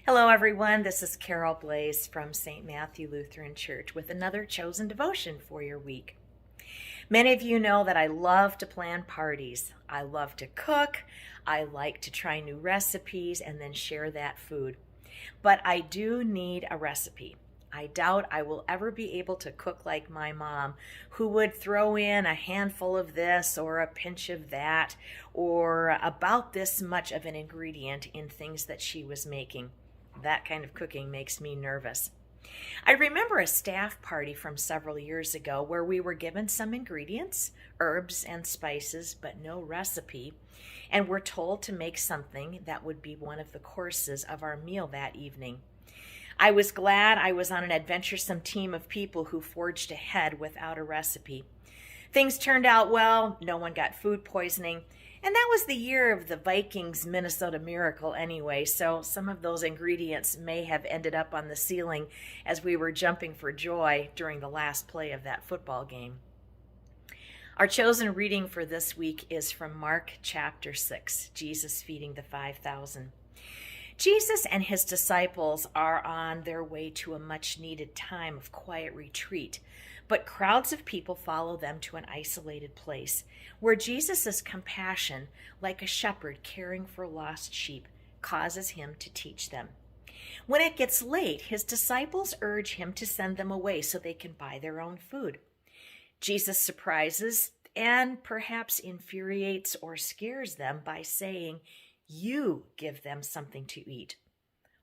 Hello, everyone. This is Carol Blaze from St. Matthew Lutheran Church with another chosen devotion for your week. Many of you know that I love to plan parties. I love to cook. I like to try new recipes and then share that food. But I do need a recipe. I doubt I will ever be able to cook like my mom, who would throw in a handful of this or a pinch of that, or about this much of an ingredient in things that she was making. That kind of cooking makes me nervous. I remember a staff party from several years ago where we were given some ingredients, herbs and spices, but no recipe, and were told to make something that would be one of the courses of our meal that evening. I was glad I was on an adventuresome team of people who forged ahead without a recipe. Things turned out well, no one got food poisoning, and that was the year of the Vikings' Minnesota Miracle anyway, so some of those ingredients may have ended up on the ceiling as we were jumping for joy during the last play of that football game. Our chosen reading for this week is from Mark chapter 6, Jesus feeding the 5,000. Jesus and his disciples are on their way to a much-needed time of quiet retreat, but crowds of people follow them to an isolated place where Jesus' compassion, like a shepherd caring for lost sheep, causes him to teach them. When it gets late, his disciples urge him to send them away so they can buy their own food. Jesus surprises and perhaps infuriates or scares them by saying, "You give them something to eat."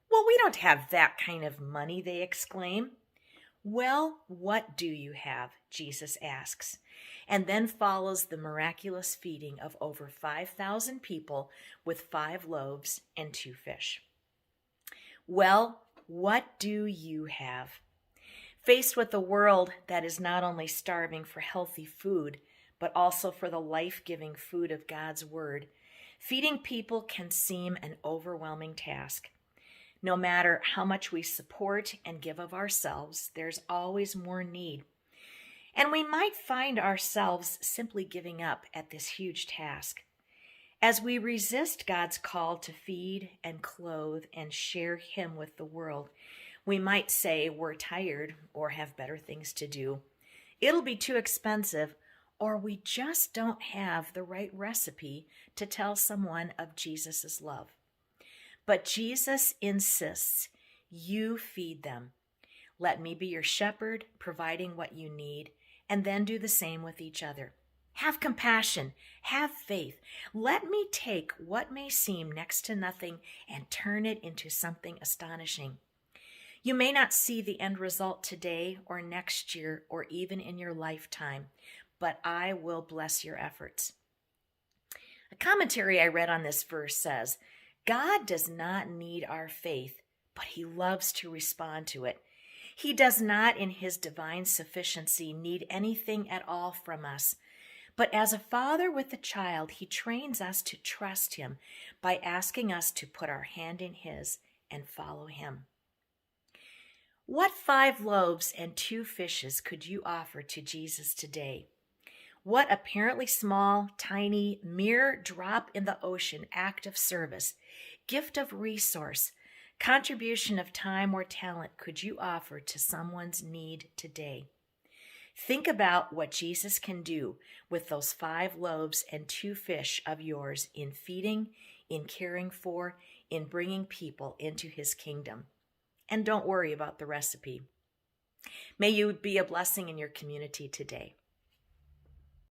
"Well, we don't have that kind of money," they exclaim. "Well, what do you have?" Jesus asks, and then follows the miraculous feeding of over 5,000 people with 5 loaves and 2 fish. Well, what do you have? Faced with a world that is not only starving for healthy food, but also for the life-giving food of God's Word, feeding people can seem an overwhelming task. No matter how much we support and give of ourselves, there's always more need. And we might find ourselves simply giving up at this huge task. As we resist God's call to feed and clothe and share Him with the world, we might say we're tired or have better things to do. It'll be too expensive, or we just don't have the right recipe to tell someone of Jesus' love. But Jesus insists, you feed them. Let me be your shepherd, providing what you need, and then do the same with each other. Have compassion, have faith. Let me take what may seem next to nothing and turn it into something astonishing. You may not see the end result today or next year or even in your lifetime, but I will bless your efforts. A commentary I read on this verse says, God does not need our faith, but he loves to respond to it. He does not, in his divine sufficiency, need anything at all from us. But as a father with a child, he trains us to trust him by asking us to put our hand in his and follow him. What 5 loaves and 2 fishes could you offer to Jesus today? What apparently small, tiny, mere drop in the ocean act of service, gift of resource, contribution of time or talent could you offer to someone's need today? Think about what Jesus can do with those 5 loaves and 2 fish of yours in feeding, in caring for, in bringing people into his kingdom. And don't worry about the recipe. May you be a blessing in your community today.